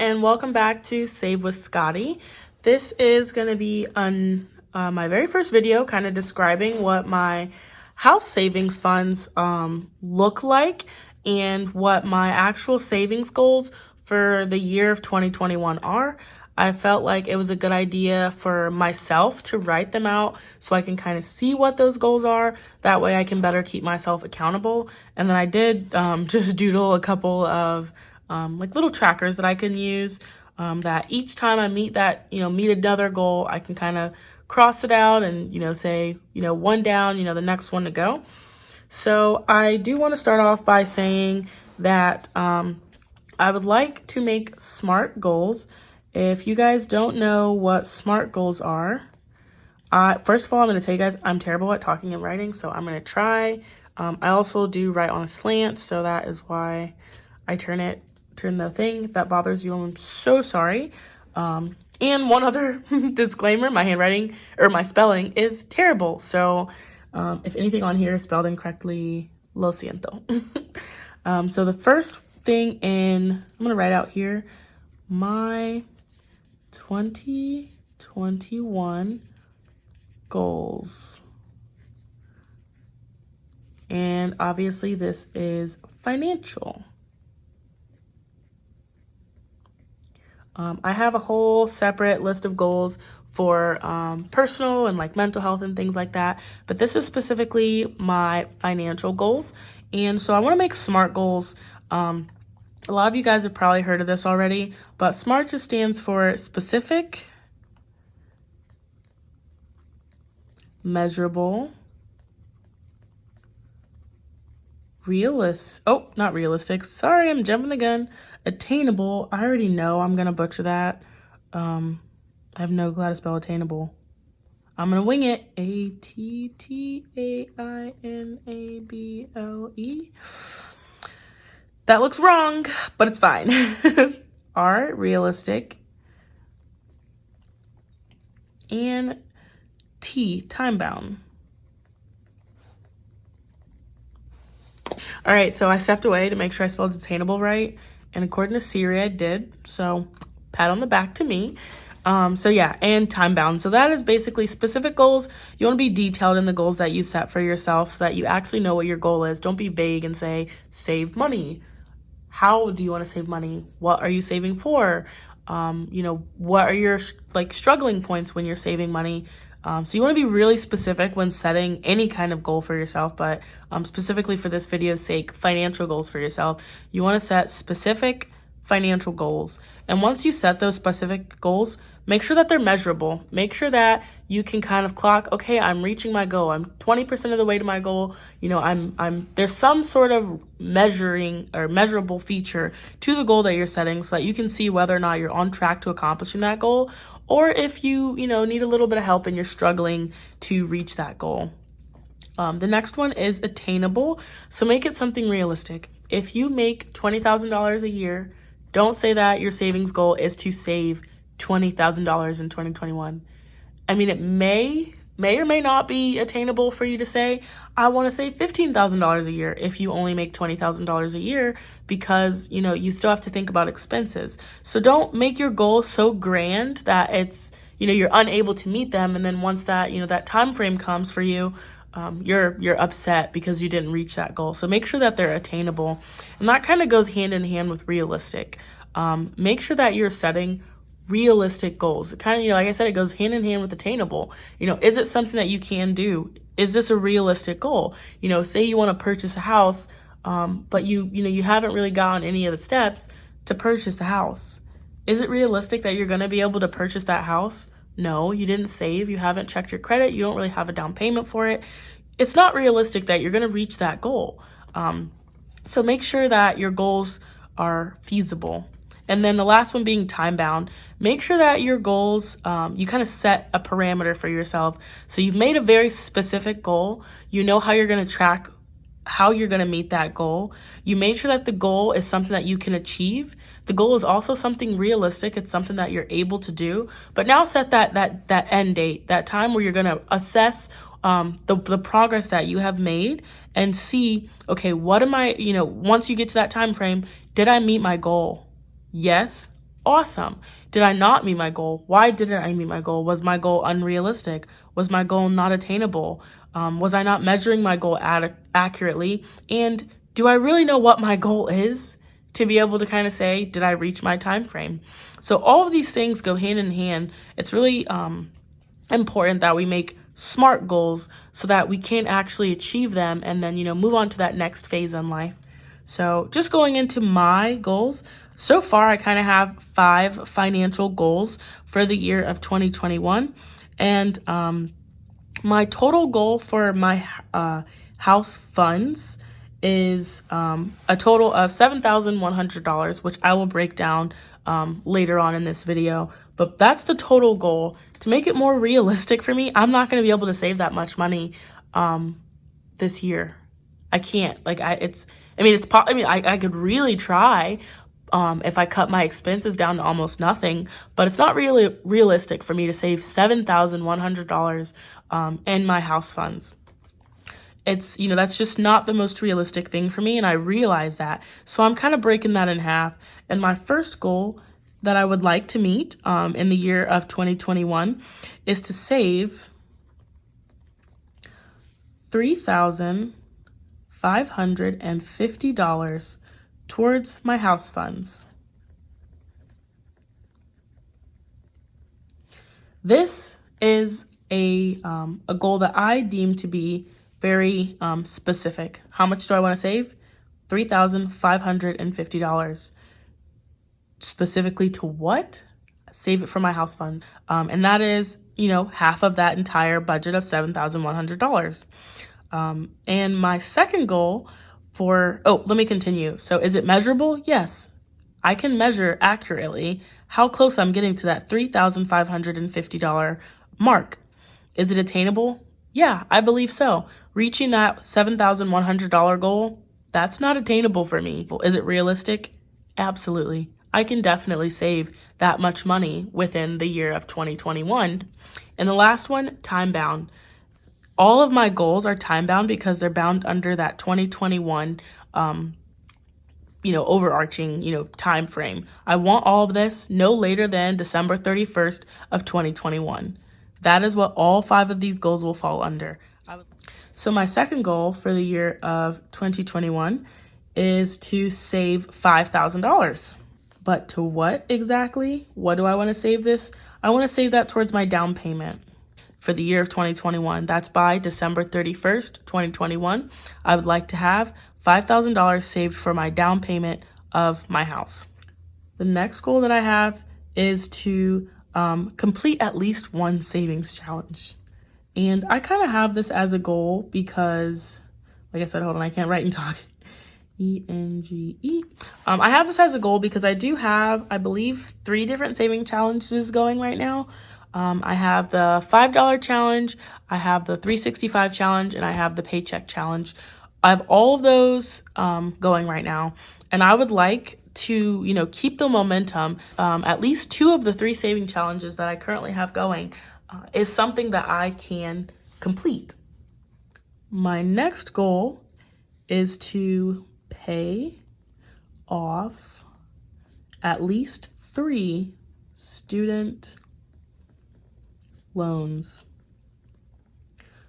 and welcome back to Save with Scotty. This is going to be my very first video kind of describing what my house savings funds look like and what my actual savings goals for the year of 2021 are. I felt like it was a good idea for myself to write them out so I can kind of see what those goals are. That way I can better keep myself accountable. And then I did just doodle a couple of like little trackers that I can use that each time I meet another goal, I can kind of cross it out and, say, one down, the next one to go. So I do want to start off by saying that I would like to make SMART goals. If you guys don't know what SMART goals are, first of all, I'm going to tell you guys I'm terrible at talking and writing, so I'm going to try. I also do write on a slant, so that is why I turn the thing. If that bothers you, I'm so sorry. And one other disclaimer, my handwriting or my spelling is terrible. So if anything on here is spelled incorrectly, lo siento. So the first thing I'm going to write out here, my 2021 goals. And obviously this is financial. I have a whole separate list of goals for personal and like mental health and things like that. But this is specifically my financial goals. And so I want to make SMART goals. A lot of you guys have probably heard of this already, but SMART just stands for specific, measurable, not realistic. Sorry, I'm jumping the gun. Attainable. I already know I'm going to butcher that. I have no clue how to spell attainable. I'm going to wing it. Attainable. That looks wrong, but it's fine. R, realistic. And T, time bound. All right, so I stepped away to make sure I spelled attainable right. And according to Siri, I did. So pat on the back to me. So yeah, and time bound. So that is basically specific goals. You want to be detailed in the goals that you set for yourself so that you actually know what your goal is. Don't be vague and say, save money. How do you want to save money? What are you saving for? What are your struggling points when you're saving money? So you want to be really specific when setting any kind of goal for yourself, but specifically for this video's sake, financial goals for yourself. You want to set specific financial goals. And once you set those specific goals, make sure that they're measurable. Make sure that you can kind of clock, okay, I'm reaching my goal. I'm 20% of the way to my goal. There's some sort of measuring or measurable feature to the goal that you're setting so that you can see whether or not you're on track to accomplishing that goal, or if you need a little bit of help and you're struggling to reach that goal. The next one is attainable. So make it something realistic. If you make $20,000 a year, don't say that your savings goal is to save $20,000 in 2021. I mean, it may or may not be attainable for you to say, I want to save $15,000 a year if you only make $20,000 a year, because, you still have to think about expenses. So don't make your goal so grand that it's, you're unable to meet them. And then once that, that time frame comes for you, you're upset because you didn't reach that goal. So make sure that they're attainable. And that kind of goes hand in hand with realistic. Make sure that you're setting realistic goals. It kind of, like I said, it goes hand in hand with attainable. Is it something that you can do? Is this a realistic goal? Say you want to purchase a house, but you haven't really gotten any of the steps to purchase the house. Is it realistic that you're going to be able to purchase that house? No, you didn't save. You haven't checked your credit. You don't really have a down payment for it. It's not realistic that you're going to reach that goal. So make sure that your goals are feasible. And then the last one being time bound. Make sure that your goals, you kind of set a parameter for yourself. So you've made a very specific goal. You know how you're going to track how you're going to meet that goal. You made sure that the goal is something that you can achieve. The goal is also something realistic. It's something that you're able to do. But now set that end date, that time where you're going to assess the progress that you have made and see, okay, what am I, once you get to that time frame, did I meet my goal? Yes. Awesome. Did I not meet my goal? Why didn't I meet my goal? Was my goal unrealistic? Was my goal not attainable? Was I not measuring my goal accurately? And do I really know what my goal is to be able to kind of say, did I reach my time frame? So all of these things go hand in hand. It's really important that we make smart goals so that we can actually achieve them and then, move on to that next phase in life. So just going into my goals, so far I kind of have 5 financial goals for the year of 2021. And my total goal for my house funds is a total of $7,100, which I will break down later on in this video. But that's the total goal. To make it more realistic for me, I'm not going to be able to save that much money this year. I can't. I could really try if I cut my expenses down to almost nothing, but it's not really realistic for me to save $7,100 in my house funds. It's, that's just not the most realistic thing for me, and I realize that. So I'm kind of breaking that in half. And my first goal that I would like to meet in the year of 2021 is to save $3,550 towards my house funds. This is a goal that I deem to be very specific. How much do I want to save? $3,550. Specifically to what? Save it for my house funds. And that is, half of that entire budget of $7,100. And my second goal let me continue. So is it measurable? Yes. I can measure accurately how close I'm getting to that $3,550 mark. Is it attainable? Yeah, I believe so. Reaching that $7,100 goal, that's not attainable for me. Is it realistic? Absolutely. I can definitely save that much money within the year of 2021. And the last one, time bound. All of my goals are time bound because they're bound under that 2021 overarching, time frame. I want all of this no later than December 31st of 2021. That is what all 5 of these goals will fall under. So my second goal for the year of 2021 is to save $5,000. But to what exactly? What do I want to save this? I want to save that towards my down payment for the year of 2021. That's by December 31st, 2021. I would like to have $5,000 saved for my down payment of my house. The next goal that I have is to complete at least one savings challenge. And I kind of have this as a goal because, like I said, hold on, I can't write and talk. ENGE. I have this as a goal because I do have, I believe, 3 different saving challenges going right now. I have the $5 challenge, I have the $365 challenge, and I have the paycheck challenge. I have all of those going right now, and I would like to, keep the momentum. At least 2 of the 3 saving challenges that I currently have going is something that I can complete. My next goal is to pay off at least 3 student loans.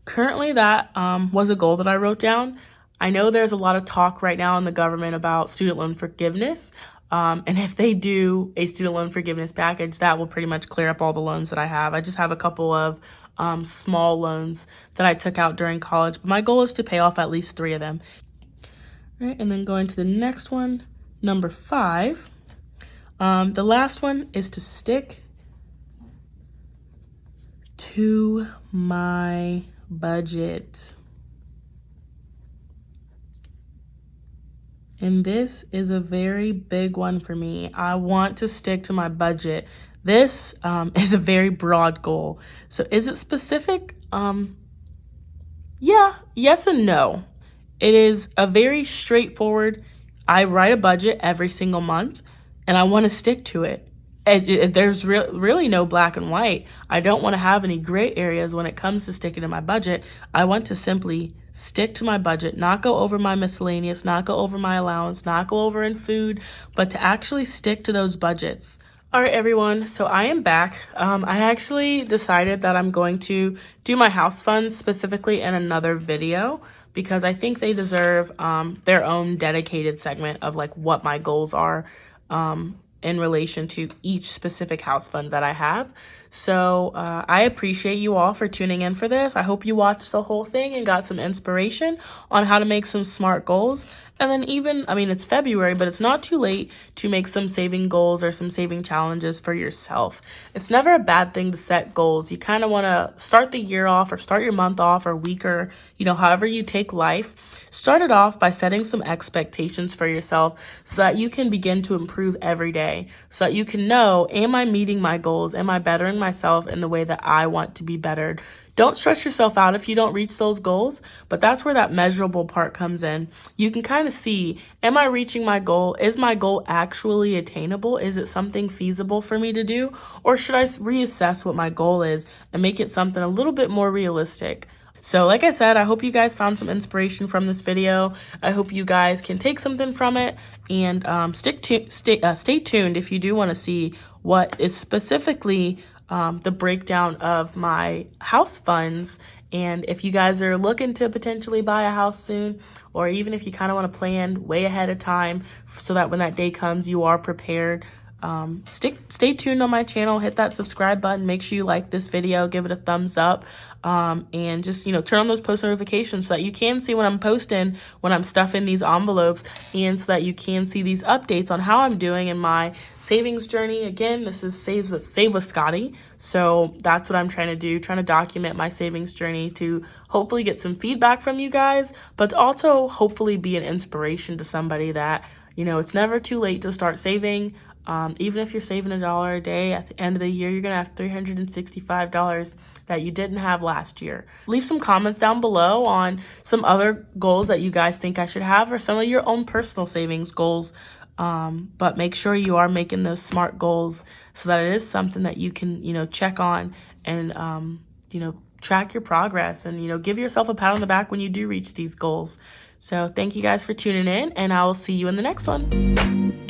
Currently, that was a goal that I wrote down. I know there's a lot of talk right now in the government about student loan forgiveness. And if they do a student loan forgiveness package, that will pretty much clear up all the loans that I have. I just have a couple of small loans that I took out during college. But my goal is to pay off at least 3 of them. All right, and then going to the next one, number 5. The last one is to stick to my budget. And this is a very big one for me. I want to stick to my budget. This is a very broad goal. So is it specific? Yeah, yes and no. It is a very straightforward, I write a budget every single month and I want to stick to it. There's really no black and white. I don't want to have any gray areas when it comes to sticking to my budget. I want to simply stick to my budget, not go over my miscellaneous, not go over my allowance, not go over in food, but to actually stick to those budgets. All right, everyone, so I am back. I actually decided that I'm going to do my house funds specifically in another video because I think they deserve their own dedicated segment of like what my goals are in relation to each specific house fund that I have. So I appreciate you all for tuning in for this. I hope you watched the whole thing and got some inspiration on how to make some smart goals. And then even, I mean, it's February, but it's not too late to make some saving goals or some saving challenges for yourself. It's never a bad thing to set goals. You kind of want to start the year off or start your month off or week or, however you take life. Start it off by setting some expectations for yourself so that you can begin to improve every day, so that you can know, am I meeting my goals? Am I bettering myself in the way that I want to be bettered? Don't stress yourself out if you don't reach those goals, but that's where that measurable part comes in. You can kind of see, am I reaching my goal? Is my goal actually attainable? Is it something feasible for me to do? Or should I reassess what my goal is and make it something a little bit more realistic? So like I said, I hope you guys found some inspiration from this video. I hope you guys can take something from it and stay tuned if you do want to see what is specifically the breakdown of my house funds. And if you guys are looking to potentially buy a house soon, or even if you kind of want to plan way ahead of time so that when that day comes, you are prepared, stay tuned on my channel, hit that subscribe button, make sure you like this video, give it a thumbs up, and just, turn on those post notifications so that you can see when I'm posting, when I'm stuffing these envelopes, and so that you can see these updates on how I'm doing in my savings journey. Again, this is Save with Scotty. So that's what I'm trying to do, trying to document my savings journey to hopefully get some feedback from you guys, but to also hopefully be an inspiration to somebody that, it's never too late to start saving. Even if you're saving $1 a day, at the end of the year, you're going to have $365 that you didn't have last year. Leave some comments down below on some other goals that you guys think I should have, or some of your own personal savings goals. But make sure you are making those smart goals so that it is something that you can, check on and, track your progress and, give yourself a pat on the back when you do reach these goals. So thank you guys for tuning in, and I will see you in the next one.